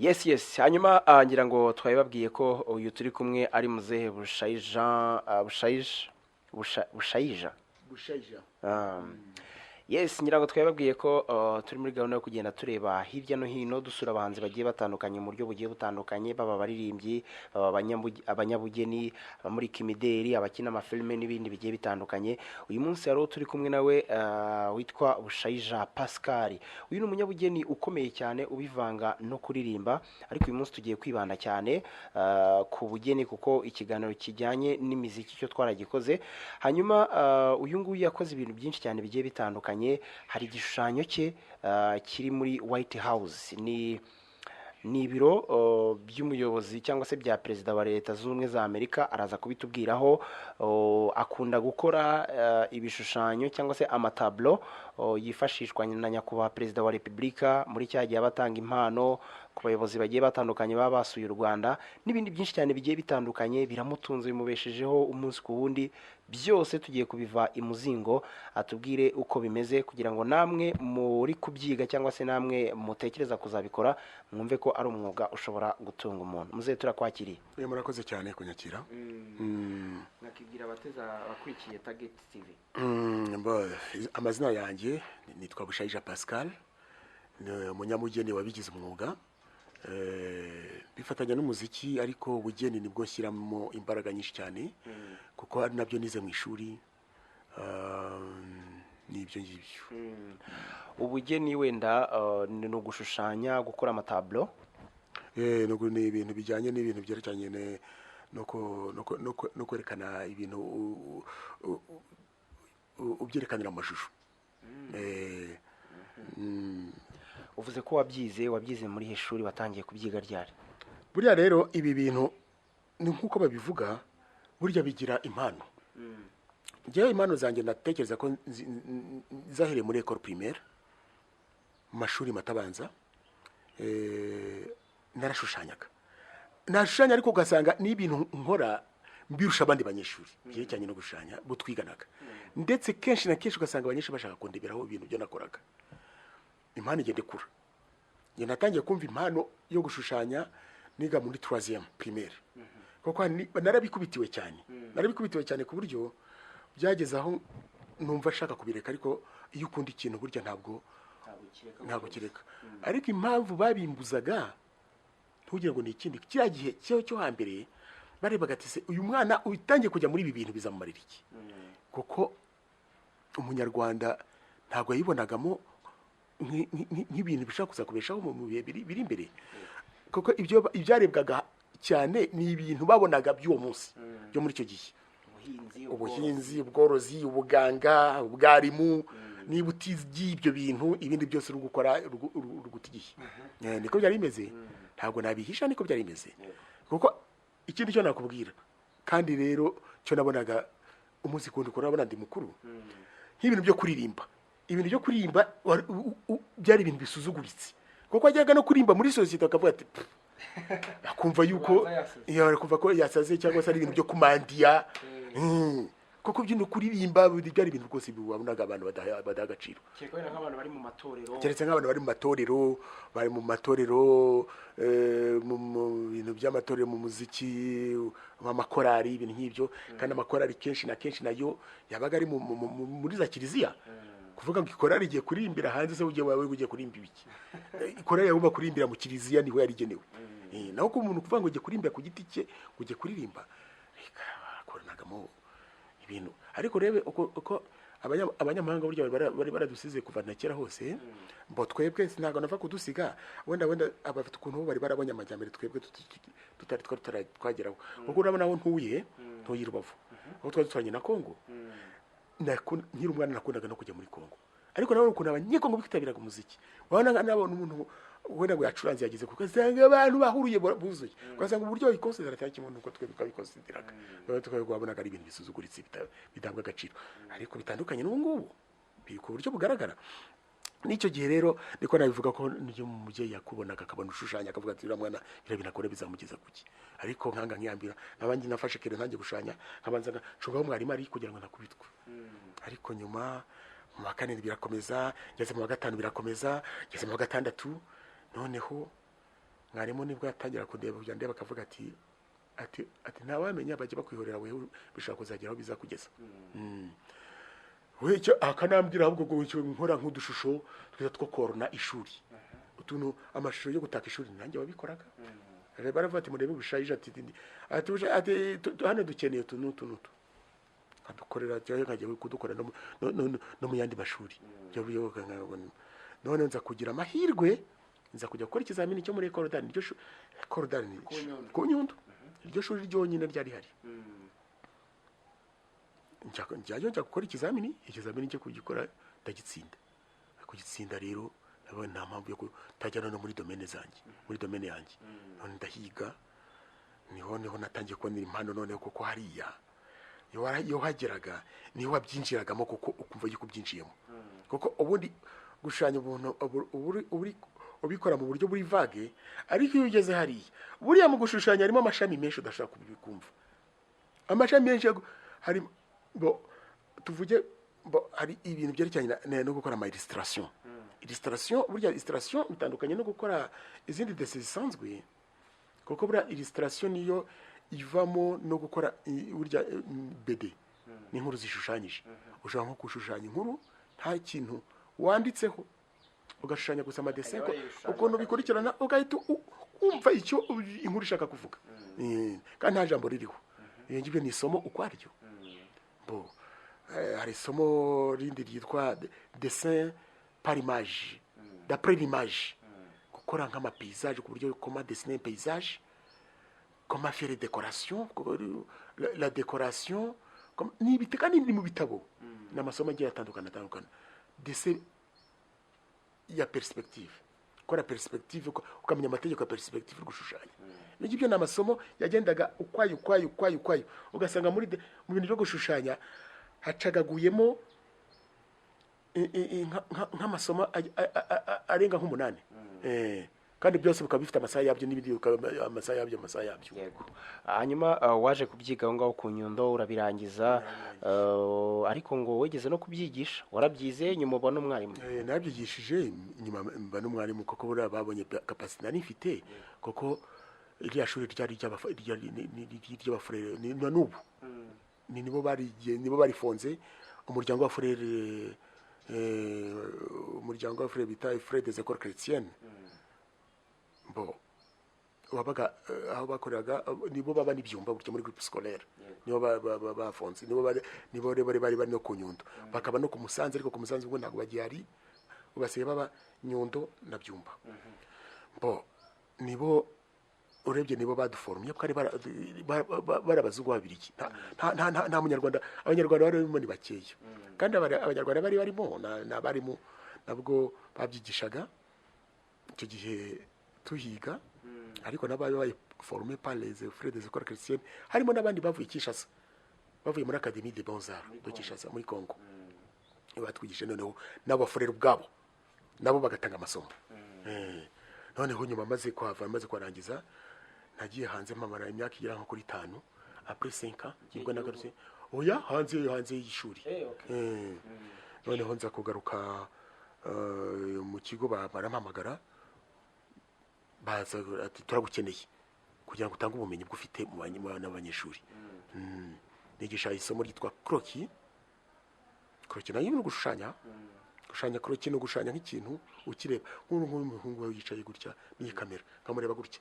Yes hanyuma ngira ngo twabibabwiye ko uyu turi kumwe ari muzehe Bushayi Jean Bushayija. Bushayija. Yes ngira ngo twabibabwiye ko turi muri gahunda yo kugenda tureba hirya no hino dusura abahanzi bagiye batandukanye mu buryo bugiye butandukanye, baba abaririmbyi, baba abanyabugeni, abamurika imideri, abakina amafilime n'ibindi bigiye bitandukanye. Uyu munsi rero turi kumwe nawe witwa Bushayija Pascal. Uyu ni umunyabugeni ukomeye cyane ubivanga no kuririmba, ariko uyu munsi tugiye kwibanda cyane ku bugeni kuko ikiganiro kijyanye n'imiziki cyo twaragikoze. Hanyuma uyu nguyu yakoze ibintu byinshi cyane bigiye bitandukanye. Hari igishushanyo cye kiri muri White House, ni ibiro by'umuyobozi cyangwa se bya perezida wa leta zunze ubumwe za Amerika. Araza kubitubwiraho. Akunda gukora ibishushanyo cyangwa se amatablo yifashishwa na nyakubahwa perezida wa repubulika muri cya gihe abatanga impano ku bayobozi bagiye batandukanye baba basuye u Rwanda, n'ibindi byinshi cyane bigiye bitandukanye biramutunze bimubeshejeho umunsi ku wundi. Byose tugiye kubiva imuzingo atubwire uko bimeze, kugira ngo namwe muri kubyiga cyangwa se namwe mutekereza kuzabikora mwumve ko ari umwuga ushobora gutunga umuntu. Muzehe turakwakiriye. Murakoze cyane kunyakira. Nakibwira abateza bakurikiye Target TV. Amazina yanjye nitwa Bushayija Pascal, ni umunyamugeni wabigize umwuga, bifatanya n'umuziki, ariko ubugeni nibwo nshyiramo imbaraga nyinshi cyane kuko ari nabyo nize mu ishuri. Nibyo ngibyo. Ubugeni wenda ni ugushushanya, gukora amatablo. Ni ibintu bijyanye n'ibintu byerekeranye no kwerekana ibintu ubyerekanira amashusho. Uvuze ko wabyize muri he shuri, watangiye kubyiga ryari? Buriya rero ibi bintu ni nk'uko babivuga, burya bigira impano. Njyewe impano zanjye natekereza ko zahereye muri école primaire, mu mashuri matabanza. Narashushanyaga, nashushanya, ariko ugasanga n'ibintu nkora mbirusha abandi banyeshuri byerekeranye no gushushanya bo twiganaga, ndetse kenshi na kenshi ugasanga abanyeshuri bashaka kundeberaho ibintu byo nakoraga. Impano igenda ikura. Njye natangiye kumva impano yo gushushanya niga muri 3e primaire, kuko narabikubitiwe cyane ku buryo byageze aho numva ashaka kubireka, ariko iyo ukunda ikintu burya ntabwo kireka. Ariko impamvu babimbuzaga ntugire ngo ni ikindi, kiriya gihe cyo hambere barebaga ati se uyu mwana utangiye kujya muri ibi bintu bizamumarira iki, kuko umunyarwanda ntabwo yayibonagamo nk'ibintu bishobora kuzakubeshaho mu bihe biri imbere, kuko ibyarebwaga cyane ni ibintu babonaga by'uwo munsi byo muri icyo gihe: ubuhinzi, ubworozi, ubuganga, ubwarimu. Niba utigiye ibyo bintu, ibindi byose uri gukora rugutigiye. Niko byari bimeze, ntabwo nabihisha, niko byari bimeze. Kuko ikindi cyo nakubwira kandi rero cyo nabonaga umunsi kundi ukora, nabona ndi mukuru, nk'ibintu byo kuririmba byari ibintu bisuzuguritse, kuko ajyaga no kuririmba muri sosiyete akavuga ati akumva yuko kumva ko yasaze, cyangwa se ari ibintu byo kumandiya. Kuko byino kuririmba byari ibintu rwose biwabonaga abantu badaha agaciro. Cyekwe nk'abantu bari mu matorero. Keretse nk'abantu bari mu matorero, mu bintu by'amatorero, mu muziki, amakorari, ibintu nk'ibyo. Kandi amakorari kenshi na kenshi nayo yabaga ari muri za kiliziya. Kuvuga ngo ikorari igiye kuririmbira hanze, se ugiye kurimba ibiki? Ikorari yagomba kuririmbira mu kiliziya, niho yari igenewe. Naho ko umuntu kuvuga ngo ugiye kurimbira ku giti cye, ugiye kuririmba, akoranagamo ibintu. Ariko rebe uko abanyamahanga burya bari baradusize kuva na kera hose. Mbo twebwe ntabwo nava kudusiga, wenda abafite ukuntu bari barabonye amajyambere twebwe twageraho. Kuko urabona aho ntuye Rubavu, aho twari duturanye na Kongo. Nkiri umwana nakundaga no kujya muri Kongo, ariko nawe ukuntu abanyekongo bitabiraga umuziki, wabona nabona umuntu wenda ngo yacuranze yagize, kuko asanga abantu bahuruye buzuye, ugasanga uburyo babikonsidera cyane kimwe nuko twebwe twabikonsideraga. Wabonaga ari ibintu bisuzuguritse bitanga agaciro, ariko bitandukanye n'ubu ngubu biri ku buryo bugaragara. N'icyo gihe rero niko nabivuga ko niyo umubyeyi yakubonaga akabona ushushanya akavuga ati uriya mwana birabinakore bizamugeza kuki. Ariko nkanga nkiyambira nabandi nafashe kere ntangiye gushanya, nkabanza nshogaho mwarimu ari kugira ngo nakubitwe. Ariko nyuma mu wa kane birakomeza, ngeze mu wa gatanu birakomeza, ngeze mu wa gatandatu, noneho mwarimu nibwo yatangira kundeba kujya ndeba akavuga ati ntawamenya bajya bakwihorera wewe bishaka kuzageraho bizakugeza we icyo akanambwira ahubwo ngo icyo nkora nk'udushusho twiza two korona ishuri utuntu amashusho yo gutaka ishuri nanjye wabikoraga baravuga ati murebe gushayije ati hano dukeneye utu n'utu n'utu adukorera cyangwa nkajya kudukora no mu yandi mashuri none nza kugira amahirwe nza kujya gukora ikizamini cyo muri korodani ku Nyundo iryo shuri ryonyine ryari hari njya gukora ikizamini cyo kugikora ndagitsinda kugitsinda rero nta mpamvu yo kutajyana no muri domene yanjye none ndahiga niho natangiye kubonera impano noneho kuko hariya iyo hageraga niho wabyinjiragamo kuko ukumva yuko ubyinjiyemo kuko ubundi gushushanya ubuntu ubikora mu buryo buri vage ariko iyo ugeze hariya buriya mu gushushanya harimo amashami menshi udashaka kubikumva amashami menshi hari tuvuge hari ibintu byerekeranye no gukora ama illustration burya illustration bitandukanye no gukora izindi desi zisanzwe kuko burya illustration niyo ivamo no gukora burya BD n'inkuru zishushanyije ushaka nko gushushanya inkuru nta kintu wanditseho ugashushanya gusa amadessin ukuntu bikurikirana ugahita umva icyo inkuru ishaka kuvuga kandi nta jambo ririho ngibyo ni isomo ukwaryo hari isomo rindi ryitwa dessin par image d'après l'image gukora nk'amapaysage ku buryo comment dessiner un paysage comment faire décoration la décoration ni ibiteka ni mu bitabo n'amasomo agiye atandukana dessin ya perspective ukora perspective ukamenya amategeko ya perspective uri gushushanya n'ibyo ni amasomo yagendaga ukwayo ugasanga mu bintu byo gushushanya hacagaguyemo nk'amasomo arenga nk'umunani kandi byose bikaba bifite amasaha yabyo n'ibindi amasaha yabyo yego hanyuma waje kubyiga aho ngaho ku Nyundo urabirangiza ariko ngo wegeze no kubyigisha warabyize nyuma ubona umwarimu nabyigishije nyuma mba n'umwarimu kuko buriya babonye capacity nari mfite kuko iriya shuri ryari ry'abafurere na n'ubu nibo barifonze umuryango wa frere bita Frères des Écoles Chrétiennes wabaga aho bakoreraga nibo baba n'ibyumba buryo muri groupe scolaire nibo bafonze nibo bari no ku Nyundo bakaba no ku Musanze ariko ku Musanze ubwo ntabwo bagihari ubasiye baba Nyundo na byumba nibo urebye nibo baduforumye kandi barabazungu babiriki nta munyarwanda abanyarwanda barimo ni bakeya kandi abanyarwanda bari barimo n'abarimu nabwo babyigishaga icyo gihe tuhiga ariko n'abaye bayiforume par les Frères des Écoles Chrétiennes harimo n'abandi bavuye Kinshasa bavuye muri Académie des Beaux-Arts de Kinshasa muri Congo batwigisha noneho n'abafurere ubwabo nabo bagatanga amasomo noneho nyuma maze kwarangiza nagiye hanze mpamara imyaka igera nko kuri 5 après 5 ans nibwo nagarutse hanze y'ishuri noneho nza kugaruka mu kigo barampamagara baza ati turagukeneye kugira ngo utange ubumenyi bw'ufite mu banyeshuri nigisha isomo ryitwa croquis nayo ni gushushanya croquis no gushushanya nk'ikintu ukireba nk'umuhungu wawe yicaye gutya n'iyi kamera nkamureba gutya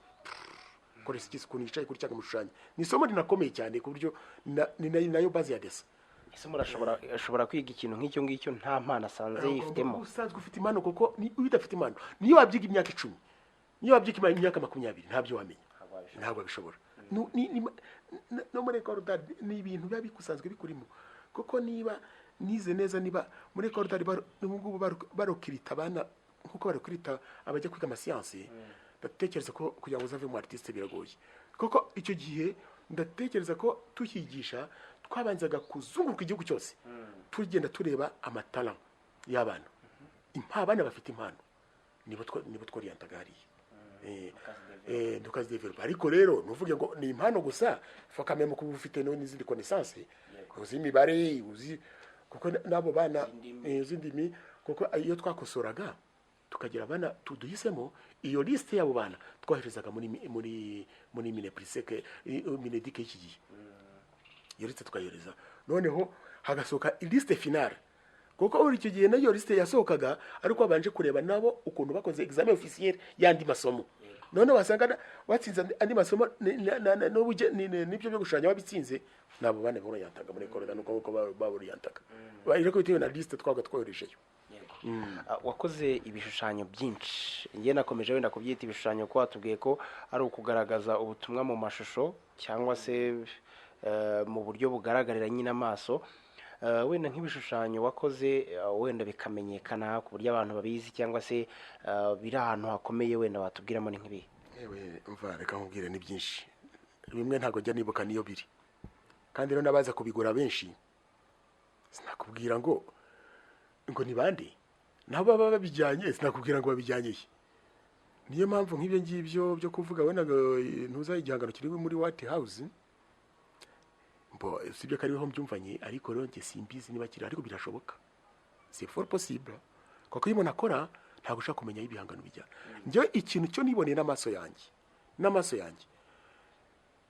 koresha ikintu yicaye gutya akamushushanya ni isomo rinakomeye cyane ku buryo ni nayo base ya dessin isomo ashobora kwiga ikintu nk'icyo ngicyo nta mpano asanze yifitemo usanzwe ufite impano kuko udafite impano niyo wabyiga imyaka 10 niyo wabyiga imyaka 20 ntabyo wamenya ntabwo bishobora no muri korodari ni ibintu biba bikusanzwe bikurimo kuko niba nize neza niba muri korodari n'ubwo barokirita abana nkuko barokirita abajya kwiga amasiyansi ndatekereza ko kugira ngo uzave mu artiste biragoye kuko icyo gihe ndatekereza ko tuhigisha twabanzaga kuzunguruka igihugu cyose tugenda tureba amatara y'abana abana bafite impano nibo tworiyantaga hariya tukazidevelopa ariko rero nuvuge ngo ni impano gusa fakamemo kuba ufite n'izindi connaissance uzi imibare uzi kuko nabo bana izindimi kuko iyo twakosoraga tukagira abana duhisemo iyo liste y'abo bana twoherezaga muri minepriseke minedike y'iki gihe iyo liste tukayohereza noneho hagasohoka liste finale kuko buri icyo gihe nayo liste yasohokaga ariko babanje kureba nabo ukuntu bakoze examen officiel y'andi masomo none wasanga watsinze andi masomo n'ibyo byo gushushanya wabitsinze nabo bane boroyantaga muri koreda nuko baboroyantaga ariko bitewe na liste twaga twoherejeyo. wakoze ibishushanyo byinshi njye nakomeje wenda kubyita ibishushanyo ko watubwiye ko ari ukugaragaza ubutumwa mu mashusho cyangwa se mu buryo bugaragarira nyine amaso wenda nk'ibishushanyo wakoze wenda bikamenyekana ku buryo abantu babizi cyangwa se biri ahantu hakomeye wenda watubwiramo ni nk'ibi. Yewe mva reka nkubwire ni byinshi bimwe ntago njya nibuka niyo biri kandi rero nabaza kubigura benshi sinakubwira ngo ni bande nabo baba babijyanye sinakubwira ngo babijyanye niyo mpamvu nk'ibyo ngibyo byo kuvuga wenda ntuza igihangano kiri muri White House sibyo ko ariho mbyumvanye ariko rero njye simbizi niba kiri ariko birashoboka c'est fort possible kuko iyo umuntu akora ntabwo ushaka kumenya ibihangano bijya njye ikintu cyo niboneye n'amaso yanjye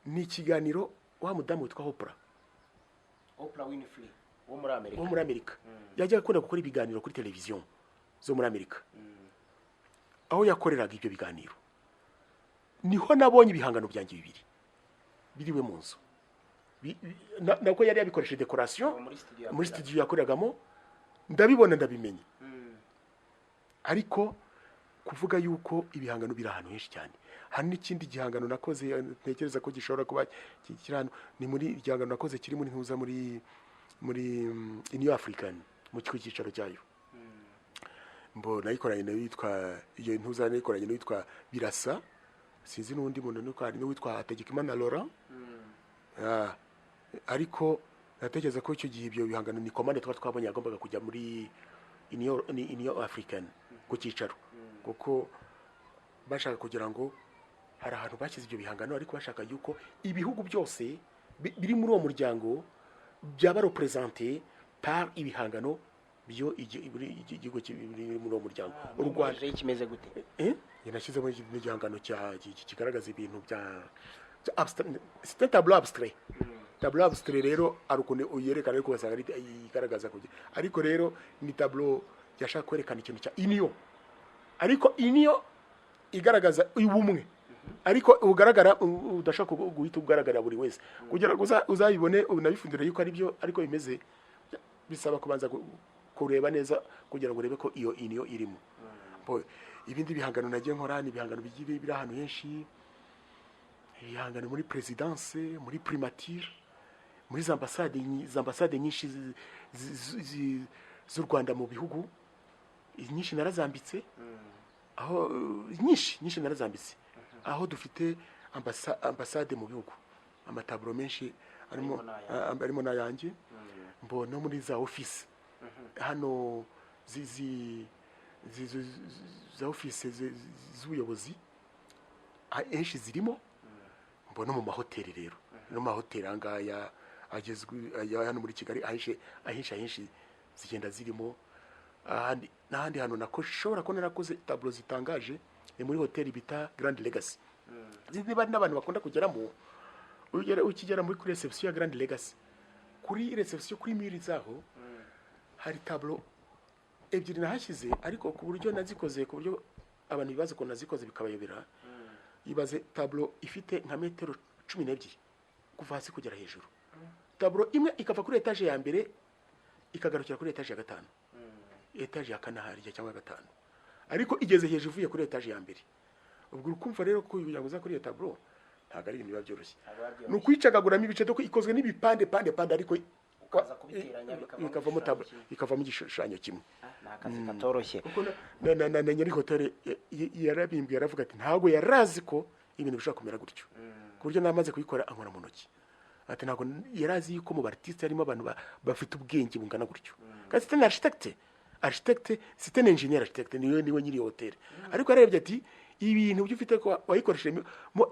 ni ikiganiro wa mudamu witwa Oprah Winfrey wo muri Amerika yajyaga akunda gukora ibiganiro kuri televiziyo zo muri Amerika aho yakoreraga ibyo biganiro niho nabonye ibihangano byanjye bibiri biriwe mu nzu nako yari yabikoresheje decoration muri studio yakoreragamo ndabibona ndabimenye ariko kuvuga yuko ibihangano biri ahantu henshi cyane hari n'ikindi gihangano nakoze ntekereza ko gishobora kuba kirano ni muri igihangano nakoze kiri muri ntuza muri New African mu cyicaro cyayo nayikoranye n'uwitwa iyo ntuza nayikoranye n'uwitwa Birasa sinzi n'undi muntu n'uwitwa Hategekimana Laurent ariko natekereza ko icyo gihe ibyo bihangano ni komande twabonye yagombaga kujya muri New African ku cyicaro kuko bashaka kugira ngo hari ahantu bashyize ibyo bihangano ariko bashaka yuko ibihugu byose biri muri uwo muryango byaba representé par ibihangano byo igihugu kiri muri uwo muryango u Rwanda kimeze gute yanashyizemo igihangano kigaragaza ibintu bya c'est tableau abstrait rero ari ukuntu uyerekana ariko ugasanga igaragaza kugira ariko rero ni tableau yashaka kwerekana ikintu cya union ariko union igaragaza ubumwe ariko ugaragara udashaka guhita ugaragara buri wese kugira ngo uzayibone unabifundire yuko ari byo ariko bimeze bisaba kubanza kureba neza kugira ngo urebe ko iyo union irimo ibindi bihangano nagiye nkora ni ibihangano bigiye biri ahantu henshi ibihangano muri presidence muri primature muri za ambasade nyinshi z'u Rwanda mu bihugu nyinshi narazambitse aho nyinshi narazambitse aho dufite ambasade mu bihugu amataburo menshi arimo nayanjye no muri za office hano za office z'ubuyobozi henshi zirimo no mu mahoteli rero no mu mahoteli angaya agezwe hano muri Kigali ahenshi zigenda zirimo n'ahandi hano nashobora kubona nakoze tableau zitangaje ni muri hoteli bita Grand Legacy niba n'abantu bakunda kugeramo ukigera muri reception ya Grand Legacy kuri reception kuri miri zaho hari tableau ebyiri nahashyize ariko ku buryo nazikoze ku buryo abantu bibaza ko nazikoze bikabayobera ibaze tableau ifite nka metero 12 kuva hasi kugera hejuru tableau imwe ikava kuri etage ya mbere ikagarukira kuri etage ya gatanu etage ya kane harya cyangwa gatanu ariko igeze hejuru uvuye kuri etage ya mbere ubwo ukumva rero ko kugira ngo uza kuri tableau ntabwo ari ibintu biba byoroshye ni ukwicagaguramo ibice doko ikozwe n'ibipande pande ariko ukaza kubiteranya bikavamo tableau ikavamo igishushanyo kimwe n'akazi katoroshye na nyiri hoteli yarabimbiye aravuga ati ntabwo yarazi ko ibintu bishobora kumera gutyo ku buryo namaze kuyikora ankora mu ntoki ati ntabwo yarazi yuko mu artiste harimo abantu bafite ubwenge bungana gutyo kandi c'est un architecte c'est un ingénieur architecte niwe nyiri hoteli ariko yarebye ati ibintu byo ufite ko wayikoresheje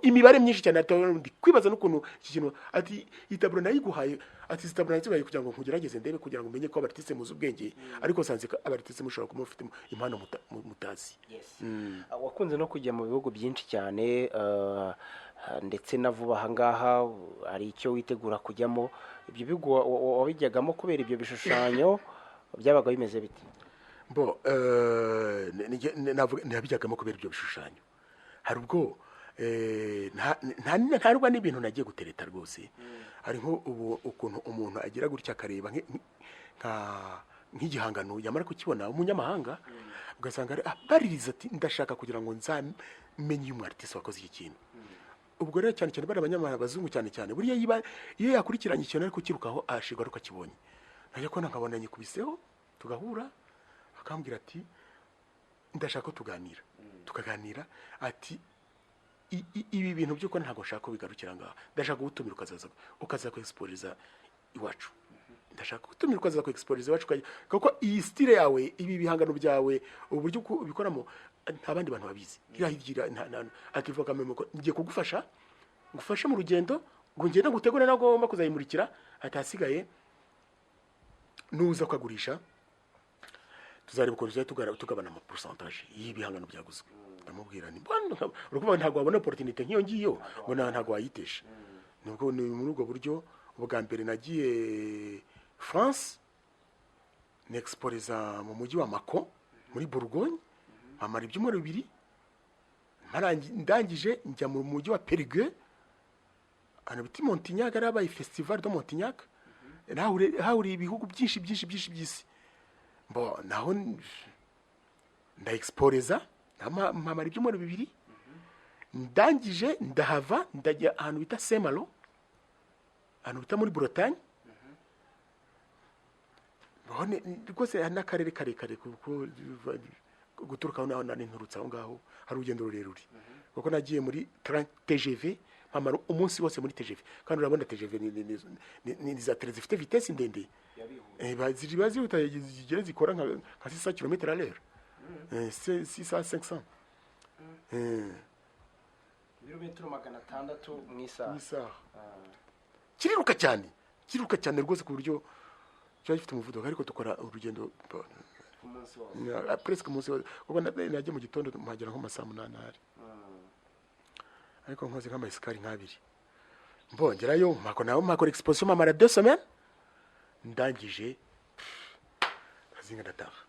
imibare myinshi cyane, ndi kwibaza n'ukuntu iki kintu ati itaburo nayiguhaye, ati itaburo nayiguhaye kugira ngo nkugerageze ndebe, kugira ngo umenye ko abartiste muzi ubwenge, ariko sanze abartiste mushobora kuba mufite impano mutazi. wakunze no kujya mu bihugu byinshi cyane, ndetse na vuba aha ngaha hari icyo witegura kujyamo. Ibyo bihugu wabijyagamo kubera ibyo bishushanyo byabaga bimeze biti? Bo nabijyagamo kubera ibyo bishushanyo. Hari ubwo nta ruba n'ibintu nagiye gutereta rwose. Hari nko ukuntu umuntu agira gutya akareba nk'igihangano yamara kukibona umunyamahanga, ugasanga baririza ati ndashaka kugira ngo nzamenye uyu artiste wakoze iki kintu. Ubwo rero cyane cyane bari abanyamahanga, abazungu cyane cyane, buriya iyo yakurikiranye ikintu ariko kirukaho ashigwa ariko akibonye, najya kubona nkabona nyikubiseho, tugahura akambwira ati ndashaka ko tukaganira ati ibi bintu by'uko ntabwo nshaka ko bigarukira ngaha, ndashaka gutumira ukaza kwexporiza iwacu, ndashaka gutumira ukaza kwexporiza iwacu, kuko iyi style yawe, ibi bihangano byawe, uburyo ubikoramo nta bandi bantu babizi. Akivuga kamwe ko ngiye kugufasha ngufashe mu rugendo ngo ngende gutegura nago ngomba kuzayimurikira, atasigaye nuza kwagurisha tuzareba uko tugabana ama pourcentage y'ibihangano byaguzwe. Ndamubwira ni urukuba ntabwo wabona opportunity nk'iyo ngiyo ngo ntabwo wayitesha. Nubwo ni muri ubwo buryo ubwa mbere nagiye France n'exporiza mu mujyi wa Mâcon muri Bourgogne, amara ibyumweru 2, ndangije njya mu mujyi wa Périgueux, anabiti Montignac, arabaye festival de Montignac, hahuriye ibihugu byinshi by'isi. Bo naho ndaexporiza amara ibyumweru 2, ndangije ndahava ndajya ahantu bita Saint-Malo, ahantu bita muri Bretagne. Bone rwose n'akarere karekare kuko guturuka naho nturutse aho ngaho hari urugendo rurerure, kuko nagiye muri TGV, mpamara umunsi wose muri TGV, kandi urabona TGV ni za train zifite vitesse ndende, ziba zigera zikora nka 600 km/h, 500 ibirometero 600 mu isaha. Kiriruka cyane rwose ku buryo cyari gifite umuvuduko, ariko dukora urugendo presque umunsi wose, kuko nagiye mu gitondo mpagera nko masaa 8 hari, ariko nkoze nk'amasikari nk'abiri, mbongerayo mpakora exposition mamara 2 semaines, ndangije azinga ndataha.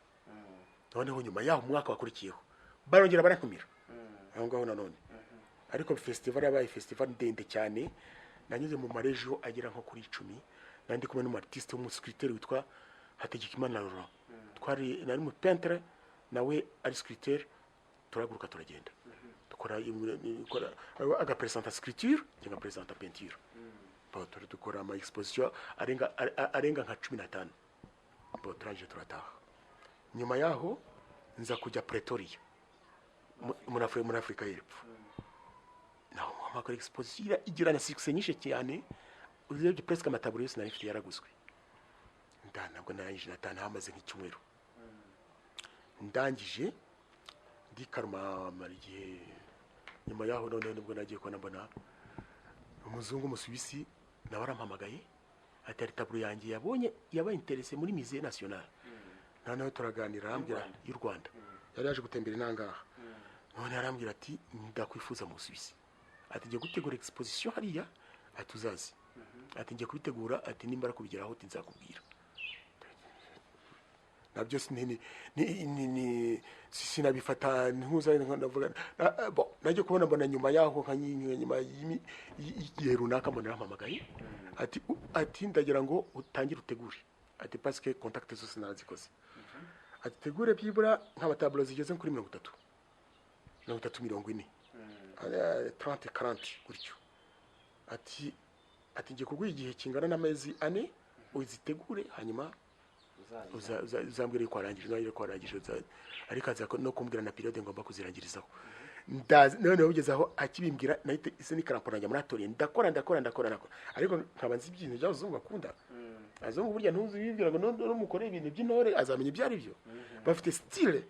Noneho nyuma yaho umwaka wakurikiyeho barongera barantumira aho ngaho nanone, ariko festival yabaye festival ndende cyane, nanyuze mu marejo agera nko kuri 10, nandi kumwe n'umartiste w'umuscripteur witwa Hategekimana Laurent, nari mu peintre nawe ari scripteur, turaguruka turagenda dukora aga presenter scripture cyangwa presenter peinture. Bo dukora ama exposition arenga nka 15. Bo turaje turataha. Nyuma yaho nza kujya Pretoria muri Afrika y'Epfo, naho amakora exposition igira na success nyinshi cyane, urebye presque amataburo yose nari mfite yaraguzwe. Ntabwo narangije natana hamaze nk'icyumweru, ndangije ndikaruma marigihe. Nyuma yaho none nibwo nagiye ko nabona umuzungu Musuwisi nawe arampamagaye, ati ari taburo yanjye yabonye yabaye interesse muri Musée National. Noneho turaganira, arambwira y'u Rwanda, yari yaje gutembera inangaha, none arambwira ati ndakwifuza mu Musuwisi, ati ngiye gutegura exposition hariya, ati uzazi, ati ngiye kubitegura, ati nimbara kubigeraho ati nzakubwira. Nabyo sinabifata ntuza ndavuga. Bo najye kubona mbona nyuma yaho nyuma y'igihe runaka mbona arampamagaye, ati ndagira ngo utangire utegure, ati parce que contact zose narazikoze, ati tegure byibura nk'abatablo zigeze kuri 30 40 30-40 gutyo, ati ngiye kuguha igihe kingana n'amezi 4 uzitegure, hanyuma uzambwire ko arangije, ariko aza no kumbwira na periode ngomba kuzirangirizaho. None ugezaho akibimbwira nahite ise ni karamporanya muri atelier, ndakora, ariko nkaba nzi ibintu by'abazungu bakunda. Azungu burya ntuzi bibwira ngo no mukore ibintu by'intore azamenya ibyo ari byo. Bafite style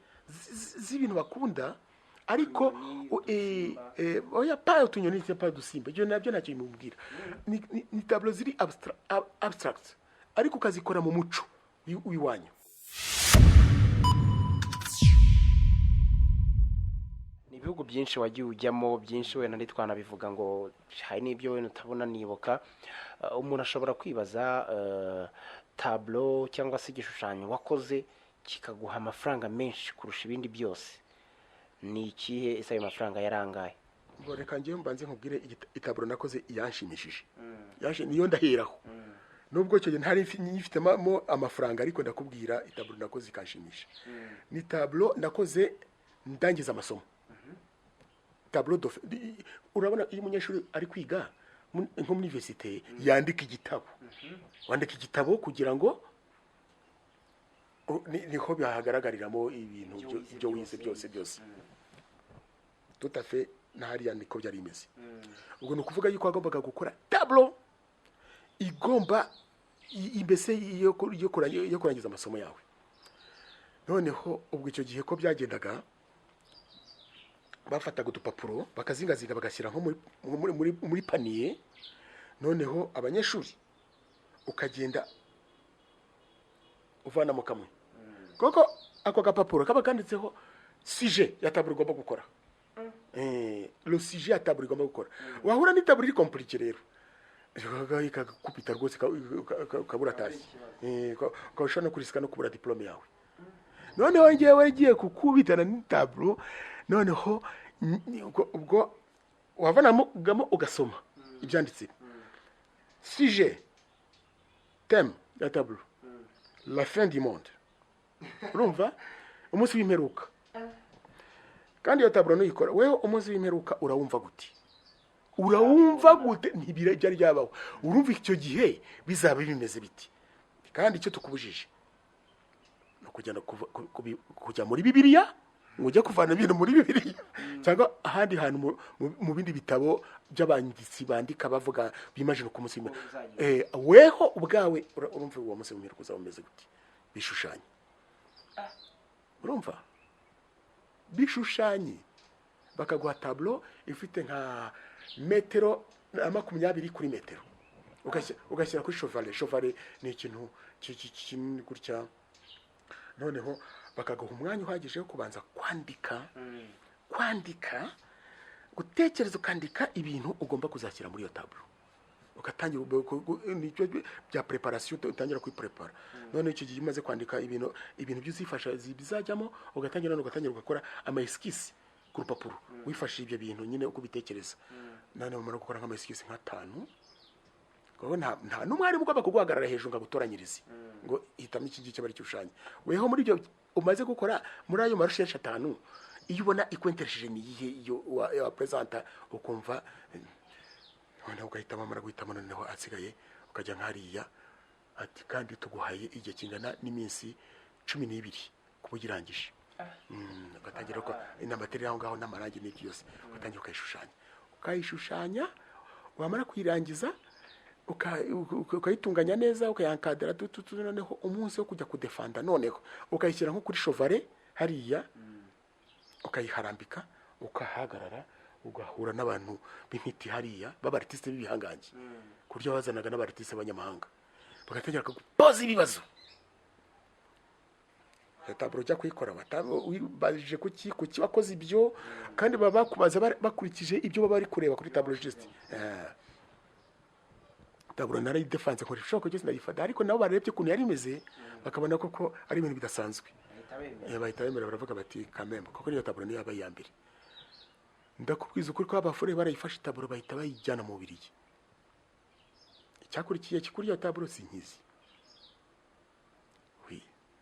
z'ibintu bakunda, ariko oya pa utunyoni se pa udusimba ibyo nabyo ntacyo bimubwira ni tableau ziri abstract ariko ukazikora mu muco w'iwanyu. Ibihugu byinshi wagiye ujyamo byinshi wenda ntitwanabivuga ngo hari n'ibyo wenda utabona nibuka, umuntu ashobora kwibaza tableau cyangwa se igishushanyo wakoze kikaguha amafaranga menshi kurusha ibindi byose, ni ikihe? Ese ayo mafaranga yarangaye? ngo reka njyewe mbanze nkubwire itableau nakoze yanshimishije, niyo ndaheraho nubwo icyo gihe ntari nyifitemo amafaranga, ariko ndakubwira itableau nakoze ikanshimisha. Ni tableau nakoze ndangiza amasomo. Tableau urabona iyo umunyeshuri ari kwiga nko muri universite yandika igitabo, wandika igitabo kugira ngo niho bihagaragariramo ibintu byo wize byose tout à fait ntahariya niko byari imeze. Ubwo ni ukuvuga yuko agombaga gukora tableau igomba imbese yo kurangiza amasomo yawe. Noneho ubwo icyo gihe ko byagendaga bafataga udupapuro bakazingazinga bagashyira nko muri paniye, noneho abanyeshuri ukagenda uvanamo kamwe koko ako gapapuro kaba kanditseho sujet ya tableau igomba gukora, le sujet ya tableau igomba gukora. Wahura ni tableau iri compliqué rero ikakupita rwose kabura tasi ukabasha no kurisika no kubura diplome yawe. Noneho ngewe ngiye kukubitana ni tableau, noneho ubwo wavanamo ugasoma ibyanditse sujet thème ya tableau la fin du monde, urumva umunsi w'imperuka. Kandi iyo tableau nuyikora wewe umunsi w'imperuka urawumva gute ntibirajya ryabaho, urumva icyo gihe bizaba bimeze biti. Kandi icyo tukubujije no kujya muri Bibiliya ngo ujye kuvana ibintu muri Bibiliya cyangwa ahandi hantu mu bindi bitabo by'abanditsi bandika bavuga bimagine ku munsi weho ubwawe urumva uwo munsi w'imperuka uzaba umeze gute. Bishushanye, urumva bishushanye, bakaguha tableau ifite nka metero 20 kuri metero, ugashyira kuri chevalet ni ikintu kinini gutya. Noneho bakaguha umwanya uhagije wo kubanza kwandika gutekereza, ukandika ibintu ugomba kuzashyira muri iyo tableau, ugatangira nicyo bya preparation, utangira kwiprepara. None icyo gihe umaze kwandika ibintu byuzifasha bizajyamo, ugatangira ugakora ama esquisse ku rupapuro wifashishije ibyo bintu nyine uko bitekereza. None umara gukora nk'ama esquisse nka 5 ngo nta n'umwarimu ugomba kuguhagarara hejuru ngagutoranyirize ngo hitamo iki gice bari cyushanya. Weho muri ibyo umaze gukora muri ayo marushesha 5, iyo ubona ikwenteresheje ni iyihe iyo wa presenta ukumva noneho ugahitamo, amara guhitamo noneho asigaye ukajya nk'ariya ati kandi tuguhaye igihe kingana n'iminsi 12 kubugirangije. Ugatangira ko n'amaterial aho ngaho n'amarangi n'ibyo byose ugatangira ukayishushanya, wamara kuyirangiza ukayitunganya neza, ukayankadira noneho umunsi wo kujya kudefanda noneho ukayishyira nko kuri chevalet hariya, ukayiharambika, ukahagarara, ugahura n'abantu b'intiti hariya b'abartiste b'ibihangange, kuryo bazanaga n'abartiste b'abanyamahanga, bagatangira kupoza ibibazo. Tableau jya kuyikora wibajije kuki wakoze ibyo, kandi baba bakubaza bakurikije ibyo baba bari kureba kuri tableau juste. Tableau nari defense ko rishoko cyose ndayifata, ariko nabo barebye kuntu yari imeze bakabona koko ari ibintu bidasanzwe. Bahita bemera baravuga bati kamembe koko niyo tableau niyo yabaye yambere. Ndakubwiza ukuri ko abafure barayifashe tableau bahita bayijyana mu Bubiligi. Icyakurikiye kikuriyo tableau sinkizi.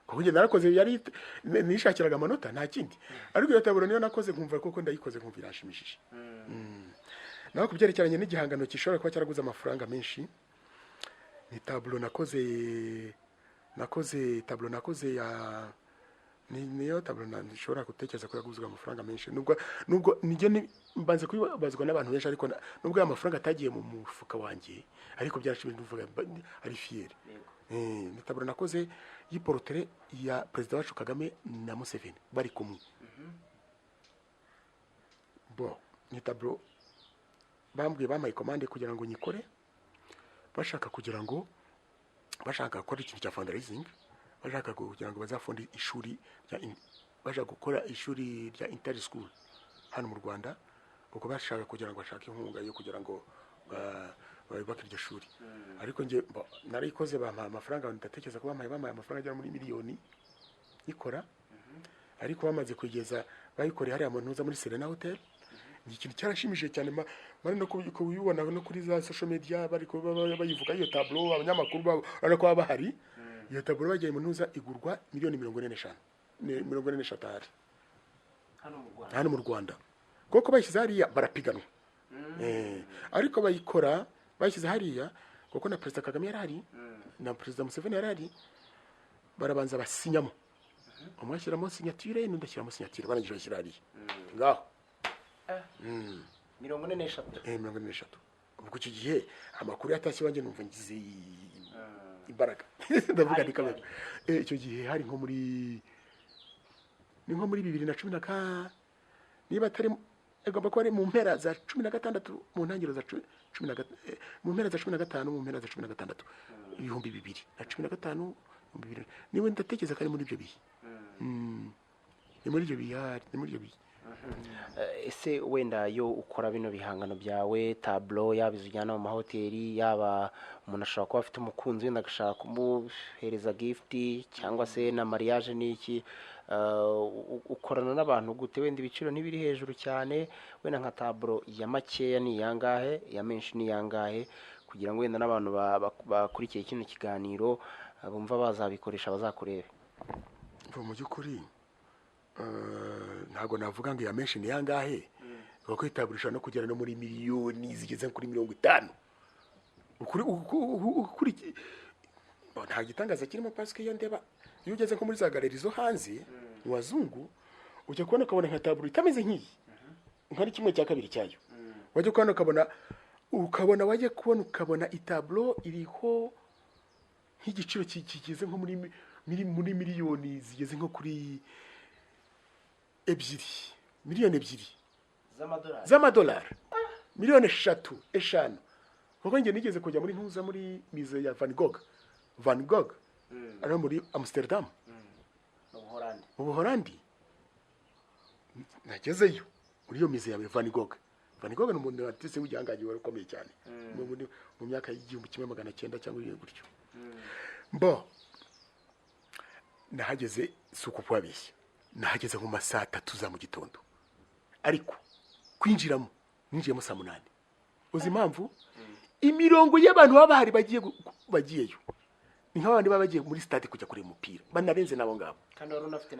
Kuko njye narakoze yari nishakiraga amanota nta kindi, ariko iyo tableau niyo nakoze nkumva koko ndayikoze nkumva irashimishije. Naho kubyerekeranye n'igihangano kishobora kuba cyaraguze amafaranga menshi, ni tableau nakoze ya niyo tableau nshobora gutekereza ko yaguzwe amafaranga menshi, nubwo nijye mbanze kubazwa n'abantu benshi, ariko nubwo amafaranga atagiye mu mufuka wanjye, ariko byarashimishije mvuga ari fier. Ni tableau nakoze y'iporotere ya Perezida wacu Kagame na Museveni bari kumwe. bo ni tableau bambwiye bampaye komande kugira ngo nyikore bashaka gukora ikintu cya fundraising bashaka kugira ngo bazafunde ishuri bashaka gukora ishuri rya inter school hano mu Rwanda kuko bashaka kugira ngo bashake inkunga yo kugira ngo babake iryo shuri ariko nge narikoze bampa amafaranga ndatekereza ko bampaye amafaranga agera muri miliyoni ikora ariko bamaze kugeza bayikoreye hariya mu ntuza muri Serena Hotel ni ikintu cyarashimishije cyane bari no kubibona no kuri za social media bari bayivuga iyo tableau abanyamakuru bari ko bahari iyo tableau bagiye mu ntuza igurwa miliyoni 45 hari hano mu Rwanda kuko bayishyize hariya barapiganwa ariko bayikora bayishyize hariya kuko na Perezida Kagame yarari na Perezida Museveni yarari barabanza basinyamo umwashyiramo signature n'undashyiramo signature barangije bashyira hariya ngaho 43 ubwo icyo gihe amakuru yatashye wanjye numva ngize imbaraga ndavuga ni kamera icyo gihe hari nko muri 2010 niba atari egomba ko ari mu mpera za 16 mu ntangiriro za 15 mu mpera za 15 mu mpera za 16 ibihumbi 2015 niwe ndatekereza ko ari muri ibyo bihe ni muri ibyo bihe ese wenda yo ukora bino bihangano byawe tableau yabizujyana mu mahoteli yaba umuntu ashobora kuba afite umukunzi wenda agashaka kumuhereza gift cyangwa se na mariage n'iki ukorana n'abantu gute wenda ibiciro ntibiri hejuru cyane wenda nka tableau ya makeya ni yangahe ya menshi ni yangahe kugira ngo wenda n'abantu bakurikiye kino kiganiro bumva bazabikoresha bazakurebe mu by'ukuri ntabwo navuga ngo iya menshi ni yangahe kuko itaburisha no kugera no muri miliyoni zigeze kuri 50 ukuri nta gitangaza kirimo parce que iyo ndeba iyo ugeze nko muri za galeri zo hanze mu wazungu ujya kubona ukabona nka taburo itameze nk'iyi nkari kimwe cya kabiri cyayo wajya kubona ukabona itaburo iriho nk'igiciro kigeze nko muri miliyoni zigeze nko kuri miliyoni ebyiri z'amadolari miliyoni 5 kuko njye nigeze kujya muri ntuza muri mize ya Van Gogh ari muri Amsterdam mu Buholandi nagezeyo muri iyo mize ya Van Gogh ni umuntu watese w'igihangaje wari ukomeye cyane mu myaka y'1900 cyangwa gutyo nahageze suko kwabishye nahageze mu masaha 3 za mu gitondo ariko kwinjiramo ninjiyemo saa 8 uzi impamvu imirongo y'abantu babahari bagiyeyo ni nk'abandi babagiye muri stade kujya kureba umupira banarenze nabo ngabo kandi wari unafite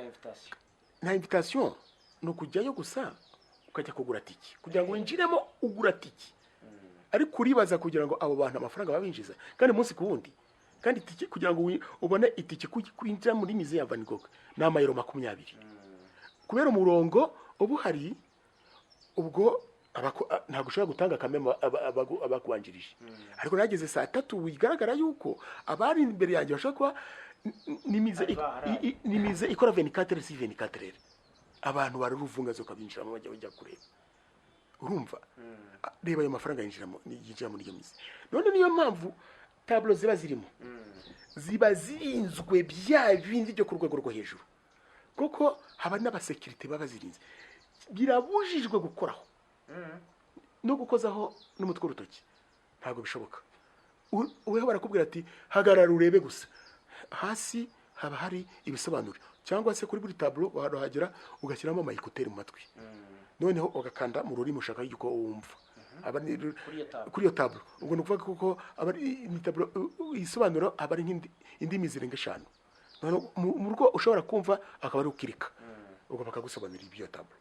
na invitation no kujyayo gusa ukajya kugura tiki kugira ngo winjiremo ugura tiki ariko uribaza kugira ngo abo bantu amafaranga babinjiza kandi umunsi ku wundi kandi tiki kugira ngo ubone itiki kwinjira muri mize ya Van Gogh na mayero 20 kubera umurongo ubu hari ubwo ntabwo ushobora gutanga kameme abakubanjirije ariko nageze saa 3 bigaragara yuko abari imbere yanjye bashobora kuba nimize ikora 24 abantu baruruvunga zo kabinjiramo bajya kureba urumva reba ayo mafaranga yinjira muri iyo mize none niyo mpamvu tablo ziba zirimo ziba zinzwe bya bindi byo ku rwego rwo hejuru kuko haba n'abasekirite baba zirinze birabujijwe gukoraho no gukozaho n'umutwe w'urutoki ntabwo bishoboka uwe barakubwira ati hagarara urebe gusa hasi haba hari ibisobanuro cyangwa se kuri buri tablo wahagera ugashyiramo amayikuteri mu matwi noneho ugakanda mu rurimi ushaka yuko wumva kuri iyo tablo ubwo ni ukuvuga kuko ni tablo isobanuro aba ari indimi zirenga 5 mu rugo ushobora kumva akaba ari ukirika ubwo bakagusobanurira ibyo tablo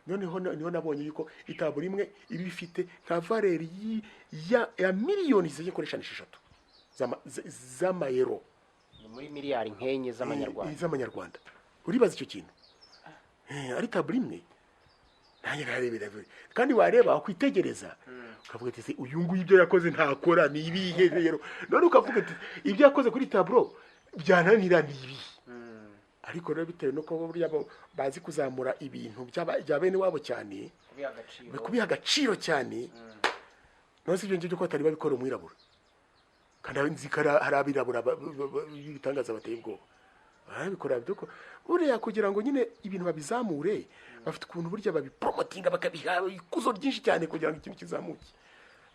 noneho niho nabonye yuko itablo imwe iba ifite nka valeri ya miliyoni zikoresha 6 z'amayero ni muri miliyari nkenye z'amanyarwanda uribaza icyo kintu ari tablo imwe nanjye narebera kandi wareba akwitegereza ukavuga ati uyu nguyu ibyo yakoze ntakora ni ibihe rero none ukavuga ati ibyo yakoze kuri tablo byananira ni ibi ariko rero bitewe nuko buriya bazi kuzamura ibintu bya bene wabo cyane kubiha agaciro cyane no si ibyo ngibyo ko batari babikora umwirabura kandi nzi ko hari abirabura bitangaza bateye ubwoba barabikora duko buriya kugira ngo nyine ibintu babizamure bafite ukuntu burya babipromotinga bakabiha ikuzo ryinshi cyane kugira ngo ikintu kizamuke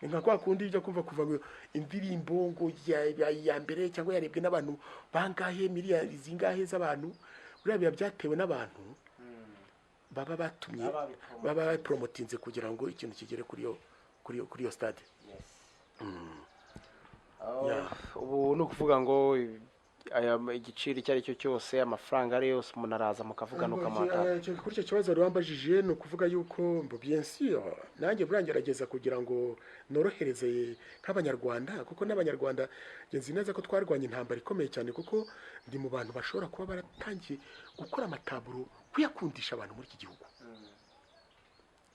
ni nka kwa kundi ijya kumva kuva ngo indirimbo ngo ya mbere cyangwa yarebwe n'abantu bangahe miliyari zingahe z'abantu buriya biba byatewe n'abantu baba batumye baba bapromotinze kugira ngo ikintu kigere kuri iyo stade. Ubu ni ukuvuga ngo igiciro icyo ari cyo cyose amafaranga ari yose umuntu araza mukavugana ukamata. Kuri icyo kibazo rero wambajije ni ukuvuga yuko bien sûr nanjye burangerageza kugira ngo norohereze nk'abanyarwanda kuko n'abanyarwanda nzi neza ko twarwanya intambara ikomeye cyane kuko ndi mu bantu bashobora kuba baratangiye gukora amataburo kuyakundisha abantu muri iki gihugu.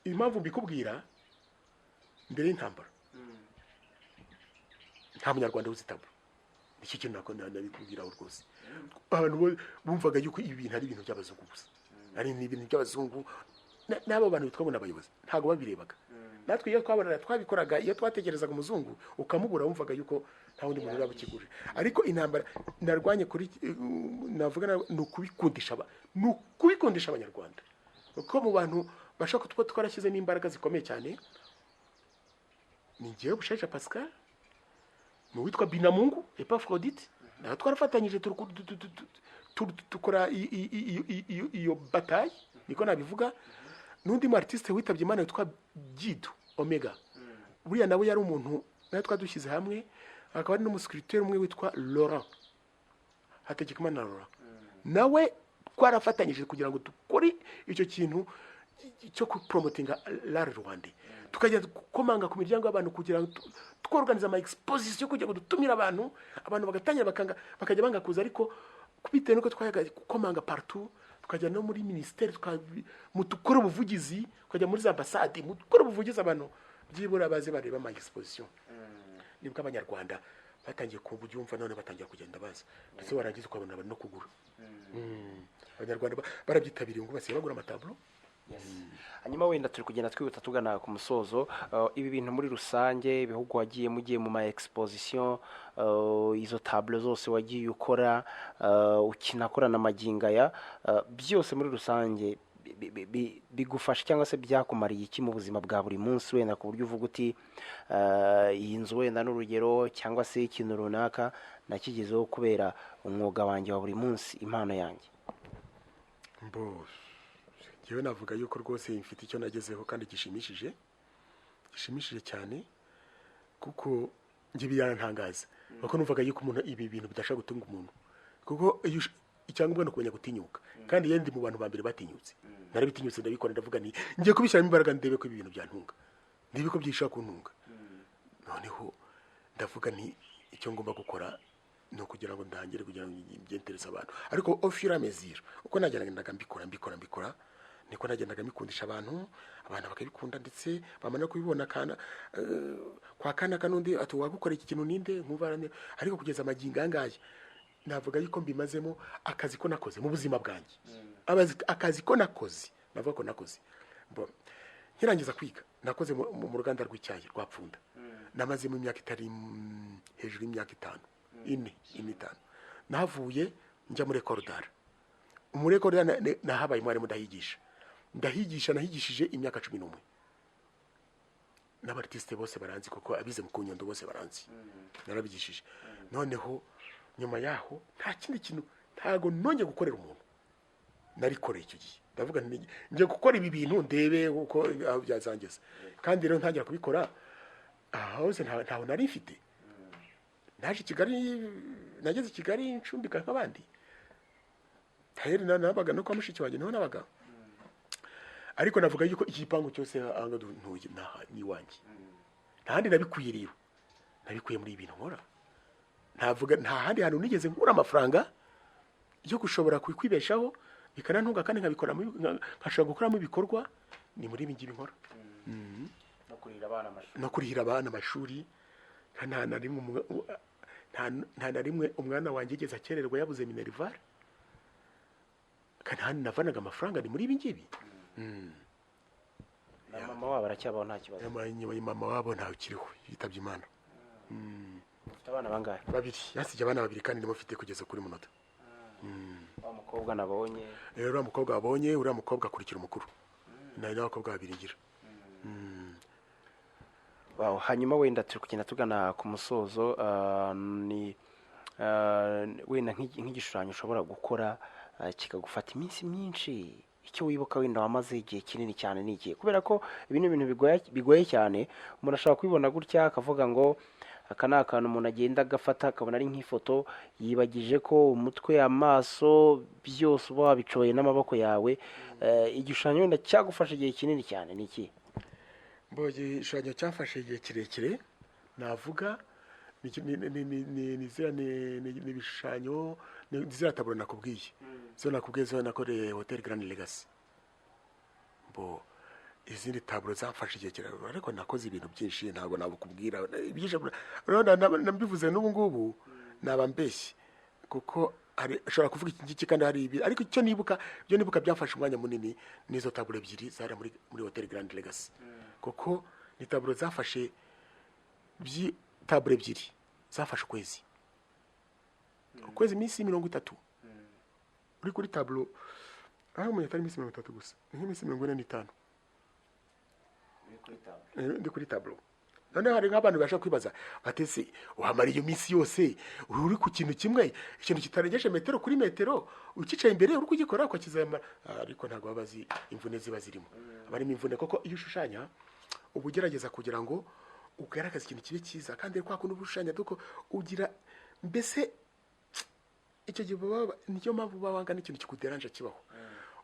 Impamvu mbikubwira mbere y'intambara nta munyarwanda uzi taburo. Iki kintu nabikubwiraho rwose abantu bumvaga yuko ibi bintu ari ibintu by'abazungu gusa ari ibintu by'abazungu n'abo bantu twabona abayobozi ntago babirebaga natwe iyo twabikoraga iyo twategerezaga umuzungu ukamubura wumvaga yuko nta wundi muntu urabukiguje ariko intambara narwanye kuri navuga ni ukubikundisha abanyarwanda kuko mu bantu bashaka kuba twarashyize n'imbaraga zikomeye cyane ni njyewe Bushayija Pascal mu witwa Binamungu Epafrodite naho twarafatanyije tukora iyo bataille niko nabivuga n'undi mu artiste witabye Imana witwa Gido Omega buriya nawe yari umuntu nawe twadushyize hamwe akaba ari n'umuscripteur umwe witwa Laurent Hategekimana Laurent nawe twarafatanyije kugira ngo dukore icyo kintu cyo kupromotinga l'art rwandais tukajya komanga ku miryango y'abantu kugira ngo tworganize ama exposition kugira ngo dutumire abantu bagatangira bakajya banga kuza ariko kubitewe nuko twayaga komanga partout tukajya no muri ministère mutukora ubuvugizi tukajya muri ambassade mutukora ubuvugizi abantu byibura baze bareba ama exposition nibwo abanyarwanda batangiye kubyumva none batangiye kugenda baza ndetse warangiza ukabona no kugura abanyarwanda barabyitabiriye ngo basiye bagura amatablo. Hanyuma wenda turi kugenda twihuta tugana ku musozo ibi bintu muri rusange ibihugu wagiye mugiye mu ma exposition izo table zose wagiye ukora ukinakorana amagingaya byose muri rusange bigufasha cyangwa se byakumariye iki mu buzima bwa buri munsi wenda ku buryo uvuga uti iyi nzu wenda n'urugero cyangwa se ikintu runaka nakigezeho kubera umwuga wanjye wa buri munsi impano yanjye? Yewe navuga yuko rwose mfite icyo nagezeho kandi gishimishije cyane kuko ngiye birantangaza kuko numvaga yuko umuntu ibi bintu bidashaka gutunga umuntu kuko icyangombwa no kumenya gutinyuka kandi yendi mu bantu bambere batinyutse narabitinyutse ndabikora ndavuga ni ngiye kubishyiramo imbaraga ndebe ko ibintu byantunga ndebe ko byishaka kuntunga noneho ndavuga ni icyo ngomba gukora no kugira ngo ndangire kugira ngo byentereza abantu ariko au fur et à mesure uko nagendaga mbikora niko nagendaga mikundisha abantu bakabikunda ndetse bamana kubibona kana kwa kana kanundi ati wagukora iki kintu ninde nkuvarane ariko kugeza amaginga angaye navuga yuko mbimazemo akazi ko nakoze mu buzima bwanjye akazi ko nakoze navuga ko nakoze nkirangiza kwiga nakoze mu ruganda rw'icyayi rwapfunda namaze mu myaka itari hejuru y'imyaka 5 nahavuye njya muri recordar nahabaye mwarimu nahigishije imyaka 11 n'abartiste bose baranzi kuko abize mu Kunyundo bose baranzi narabigishije noneho nyuma yaho nta kindi kintu ntago nonye gukorera umuntu narikoreye icyo gihe ndavuga ngiye gukora ibi bintu ndebe uko byazangeza kandi rero ntangira kubikora hose ntaho nari mfite naje nageze Kigali ncumbika nk'abandi tayeri nabaga no kwa mushiki wanjye niho nabaga ariko navuga yuko igipangu cyose anga ntuye ni wanjye ntahandi nabikuye rero nabikuye muri ibintu nkora ntavuga nta handi hantu nigeze nkura amafaranga yo gushobora kwibeshaho bikanantunga kandi nkabikora nkashaka gukoramo ibikorwa ni muri ibi ngibi nkora no kurihira abana amashuri nta na rimwe umwana wanjye yigeze akererwa yabuze minerval kandi hano navanaga amafaranga ni muri ibi ngibi. na mama wabo aracyabaho nta kibazo. Mama wabo ntawe ukiriho, yitabye Imana. Ufite abana bangahe? Babiri, yasize abana babiri kandi ndimo mfite kugeza kuri munota. Wa mukobwa nabonye. Uriya mukobwa wabonye, uriya mukobwa akurikira umukuru. Nayo n'abakobwa babiri ngira. Wow, hanyuma wenda turi kugenda tugana ku musozo, ni wenda nk'igishushanyo ushobora gukora kikagufata iminsi myinshi, icyo wibuka wenda wamaze igihe kinini cyane ni igihe, kubera ko ibi ni ibintu bigoye cyane. Umuntu ashobora kubibona gutya akavuga ngo aka ni akantu umuntu agenda agafata akabona ari nk'ifoto, yibagije ko umutwe, amaso byose uba wabicoye n'amaboko yawe. Igishushanyo wenda cyagufasha igihe kinini cyane ni iki? Igishushanyo cyafashe igihe kirekire navuga ni ibishushanyo, ziriya taburo nakubwiye, zo nakoreye Hotel Grand Legacy. Izindi taburo zamfashe igihe kirekire, ariko nakoze ibintu byinshi ntabwo nabukubwira byinshi. Nabivuze n'ubu ngubu naba mbeshye, kuko ashobora kuvuga iki ngiki kandi hari ibi, ariko icyo nibuka byamfashe umwanya munini n'izo taburo ebyiri zari muri Hotel Grand Legacy, kuko ni taburo zafashe taburo ebyiri zafashe ukwezi iminsi 30 uri kuri taburo. aho umuntu atari iminsi 30 gusa, ni nk'iminsi 45 ndi kuri taburo. Noneho hari nk'abantu bashaka kwibaza batese uhamara iyo minsi yose uri ku kintu kimwe, ikintu kitarengeje metero kuri metero, ukicaye imbere uri kugikora ukakizamara, ariko ntabwo babazi imvune ziba zirimo. Abarimo imvune koko iyo ushushanya uba ugerageza kugira ngo ugaragaze ikintu kibe cyiza, kandi kwa kundi ubushushanya duko ugira mbese icyo gihe niyo mpamvu babanga n'ikintu kikuderanje kibaho.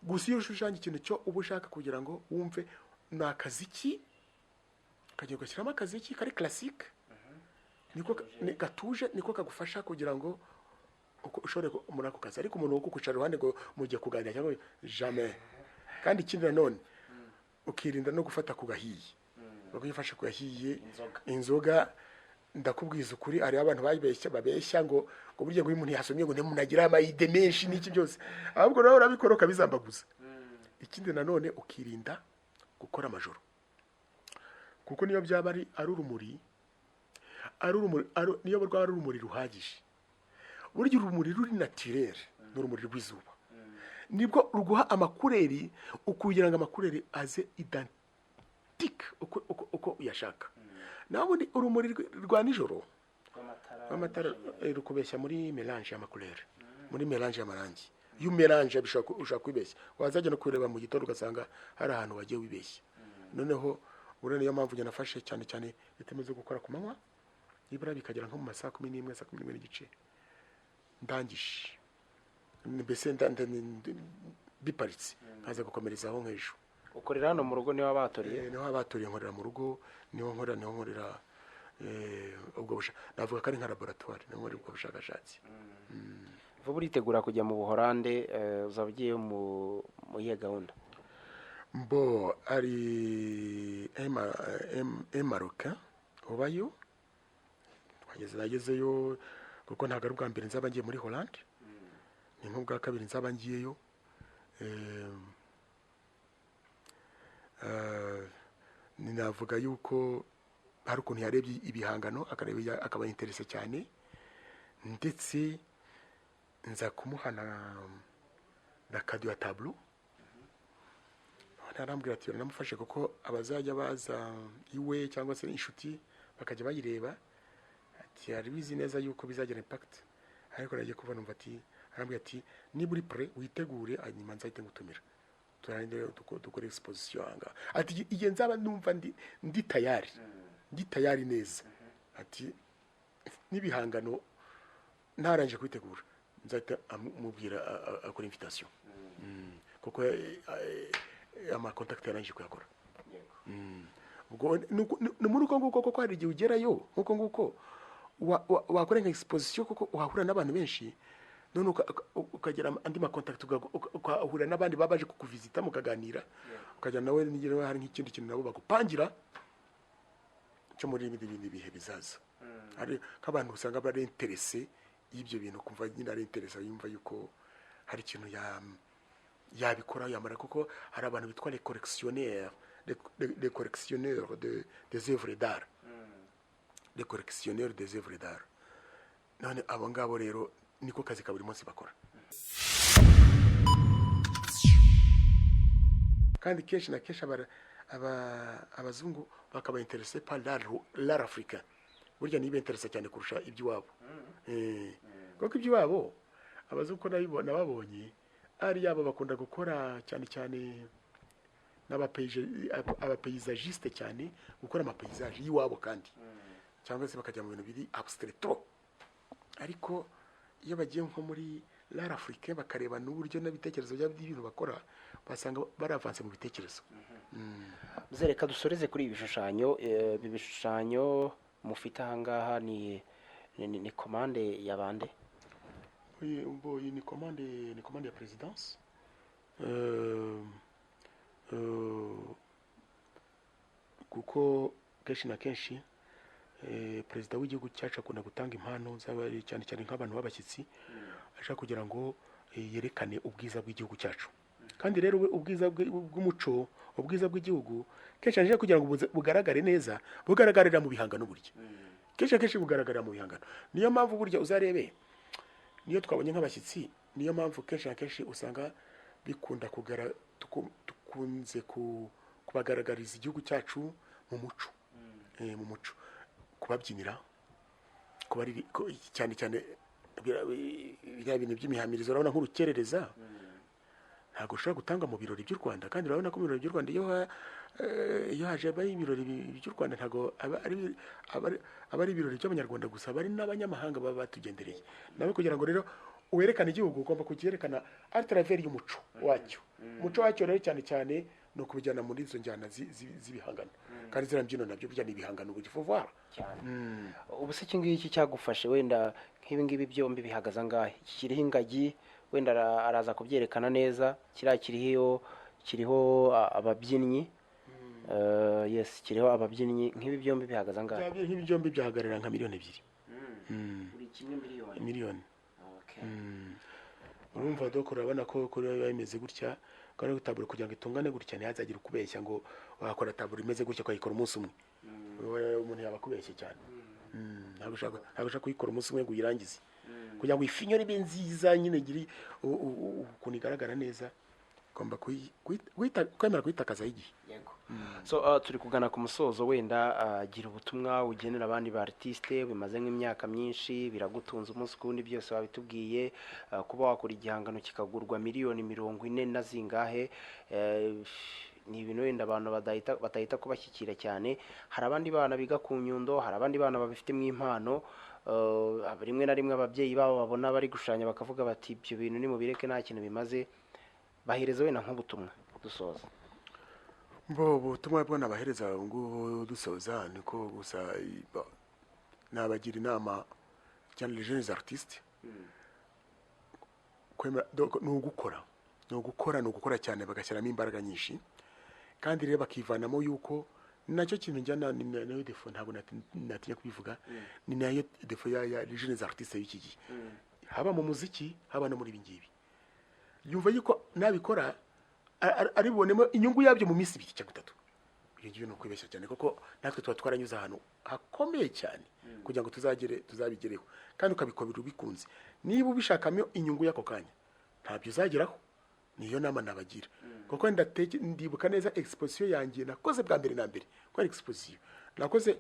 Gusa iyo ushushanya ikintu cyo uba ushaka kugira ngo wumve ni akaziki, ukagiye ugashyiramo akaziki kari classique, niko gatuje, niko kagufasha kugira ngo ushobore muri ako kazi. Ariko umuntu wo kukucara iruhande ngo mugiye kuganira cyangwa jamais. Kandi ikindi nanone ukirinda no gufata ku gahiye, bakuyifasha ku gahiye inzoga. Ndakubwiza ukuri, ari abantu babeshya ngo burya ngo umuntu yasomye ngo ntimunagira amayide menshi n'iki byose, ahubwo nawe urabikora ukabizambaguza. Ikindi nanone ukirinda gukora amajoro, kuko niyo byaba ari urumuri, niyo rwaba ari urumuri ruhagije, burya urumuri ruri naturel n'urumuri rw'izuba nibwo ruguha amakureri, ukugira ngo amakureri aze identique uko uyashaka. Naho urumuri rwa nijoro rw'amatara rukubeshya muri melange y'amakureri, muri melange y'amarangi. Iyo melange ushaka kwibeshya, wazajya no kureba mu gitondo ugasanga hari ahantu wagiye wibeshya. Noneho urene niyo mpamvu nafashe cyane cyane bitemeze gukora ku manywa, nibura bikagera nko mu masaha 11 saa 11 n'igice ndangije, mbese biparitse nkaza gukomereza aho nk'ejo. Ukorera hano mu rugo niho abatoriye? Niho abatoriye, nkorera mu rugo, niho nkorera ubwo navuga ko ari nka laboratoire, niho nkorera ubwo bushakashatsi. Vuba uritegura kujya mu Buholande, uzaba ugiye mu iyihe gahunda? Ari Maroc ubayo, nagezeyo kuko ntabwo ari ubwa mbere nzaba ngiye muri Hollande, ni nk'ubwa kabiri nzaba ngiyeyo. Ninavuga yuko hari ukuntu yarebye ibihangano akaba interese cyane, ndetse nza kumuha na kado ya tableau. Narambwira ati namufashe kuko abazajya baza iwe cyangwa se inshuti bakajya bayireba, ati ari bizi neza yuko bizagira impact. Ariko nagiye kubona umva ati, arambwira ati niba uri prêt witegure, hanyuma nzahite ngutumira turande dukora exposition anga. Ati igihe nzaba numva ndi tayari neza, ati nibihangano ntaranje kwitegura nzahita amubwira akora invitation, kuko ama contact yaranje kuyakora. Ubwo muri uko nguko koko hari igihe ugerayo nkuko nguko wakora nka exposition, kuko uhahura n'abantu benshi, none ukagera andi ma contact, ukahura n'abandi babaje kukuvisita mukaganira, ukajya nawe nigera hari nk'ikindi kintu nabo bagupangira cyo muri ibindi bihe bizaza. Ari nk'abantu usanga bari interesse y'ibyo bintu, kumva nyine ari interesse, yumva yuko hari ikintu yabikora yamara, kuko hari abantu bitwa les collectionneurs les collectionneurs des œuvres d'art, les collectionneurs des œuvres d'art. None abo ngabo rero niko kazi ka buri munsi bakora, kandi kenshi na kenshi abazungu bakaba interese par l'art africain, burya niba interese cyane kurusha iby'iwabo. Kuko iby'iwabo abazungu ko nababonye ari yabo bakunda gukora cyane cyane n'abapaysagiste cyane, gukora amapaysage y'iwabo kandi, cyangwa se bakajya mu bintu biri abstrait trop. Ariko iyo bagiye nko muri l'art africain bakareba n'uburyo n'ibitekerezo by'ibintu bakora, basanga baravanse mu bitekerezo. Reka dusoreze kuri ibi bishushanyo mufite ahangaha ni commande ya bande? Ni commande ya présidence. Kuko kenshi na kenshi perezida w'igihugu cyacu akunda gutanga impano z'abari cyane cyane nk'abantu b'abashyitsi, ashaka kugira ngo yerekane ubwiza bw'igihugu cyacu. Kandi rero ubwiza bw'umuco, ubwiza bw'igihugu kenshi aje kugira ngo bugaragare neza, bugaragarira mu bihangano burya. Kenshi bugaragarira mu bihangano. Niyo mpamvu burya uzarebe, niyo twabonye nk'abashyitsi, niyo mpamvu kenshi na kenshi usanga bikunda tukunze kubagaragariza igihugu cyacu mu muco, mu muco, kubabyinira, cyane cyane bya bintu by'imihamirizo. Urabona nk'urukerereza ntabwo ushobora gutanga mu birori by'u Rwanda, kandi urabona ko mu birori by'u Rwanda iyo haje ibirori by'u Rwanda ntabwo aba ari ibirori by'abanyarwanda gusa, bari n'abanyamahanga baba batugendereye. Nawe kugira ngo rero werekane igihugu ugomba kucyerekana à travers y'umuco wacyo. Umuco wacyo rero cyane cyane no kubijyana muri izo njyana z'ibihangano, kandi zira mbyino nabyo bijyana ibihangano burya faut voir cyane. Ubu se iki ngiki cyagufashe wenda nk'ibi ngibi byombi bihagaze angahe? Iki kiriho ingagi, wenda araza kubyerekana neza, kiriho ababyinnyi. Yes, kiriho ababyinnyi. Nk'ibi byombi bihagaze angahe? Nk'ibi byombi byahagarara nka miliyoni 2. Buri kimwe miliyoni. Urumva doko urabona ko kuri biba bimeze gutya, kandi gutabura kugira ngo itungane gutya ntihazagira ukubeshya ngo wakora tabura imeze gutya ukayikora umunsi umwe. Umuntu yaba kubeshye cyane. Ntabwo ushaka kuyikora umunsi umwe ngo uyirangize, kugira ngo ifinyore ibe nziza nyine giri ukuntu igaragara neza, ugomba kwemera kuyitakaza igihe. Yego. So turi kugana ku musozo, wenda gira ubutumwa ugenera abandi ba artiste bimaze nk'imyaka myinshi, biragutunze umunsi kundi byose babitubwiye, kuba wakora igihangano kikagurwa miliyoni 40 na zingahe, ni ibintu wenda abantu batahita kubashyikira cyane. Hari abandi bana biga ku Nyundo, hari abandi bana babifitemo impano, rimwe na rimwe ababyeyi babo babona bari gushanya bakavuga bati ibyo bintu ni mubireke nta kintu bimaze. Bahereza wenda nk'ubutumwa dusoza. Ubutumwa bwo nabahereza ngo dusoza niko gusa nabagira inama cyane les jeunes artistes kwemera no gukora cyane, bagashyiramo imbaraga nyinshi, kandi rero bakivanamo yuko nacyo kintu njyana nayo defo, ntabwo natinya kubivuga, ni nayo defo ya les jeunes artistes y'iki gihe, haba mu muziki haba no muri bingibi. Yumva yuko nabikora ari bonemo inyungu yabyo mu minsi 2 cyangwa 3. Iyo gihe no kwibeshya cyane, kuko natwe tuba twaranyuze ahantu hakomeye cyane kugira ngo tuzabigereho, kandi ukabikobera ubikunze. Niba ubishakamo inyungu yako kanya ntabyo uzageraho. Niyo nama nabagira, kuko ndibuka neza exposition yanjye nakoze bwa mbere na mbere, ko exposition nakoze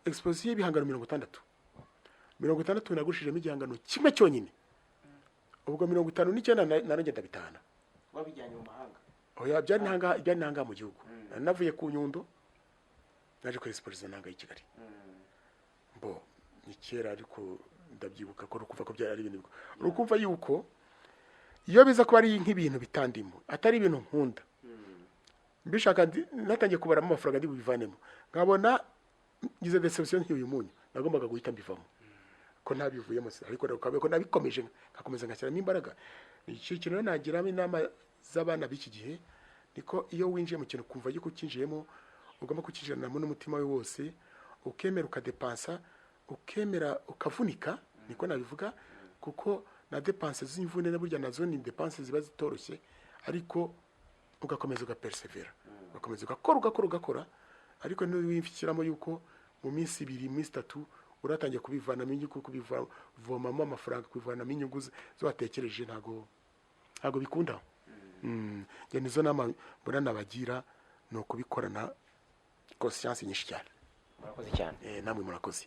y'ibihangano 60 nagushijemo igihangano kimwe cyonyine. Ubwo 59 naragenda bitana. Wabijyanye mu mahanga? Oya, byari nanga mu gihugu. Navuye ku Nyundo naje ko exposition nanga i Kigali. Ni kera, ariko ndabyibuka ko rukuva ko byari ari ibintu. Rukumva yuko iyo biza ko ari nk'ibintu bitandimo, atari ibintu nkunda. Mbishaka natangiye kubaramo amafaranga ndi bubivanemo. Nkabona ngize deception y'uyu munyu, nagombaga guhita mbivamo. Ko ntabivuyemo se, ariko ko nabikomeje ngakomeza ngashyiramo imbaraga. Iki kintu nagiramo inama z'abana b'iki gihe, niko iyo winjiye mu kintu kumva yuko ukinjiyemo ugomba kukinjiranamo n'umutima we wose, ukemera ukadepansa, ukemera ukavunika, niko nabivuga, kuko na depanse z'imvune na burya nazo ni depanse ziba zitoroshye, ariko ugakomeza ugapersevera ugakomeza ugakora ariko ntiwifishyiramo yuko mu minsi 2 minsi 3 uratangiye kubivanamo inyungu kubivomamo amafaranga kubivanamo inyungu zo watekereje ntago bikunda njye nizo nama mbona nabagira ni ukubikorana conscience nyinshi cyane murakoze cyane namwe murakoze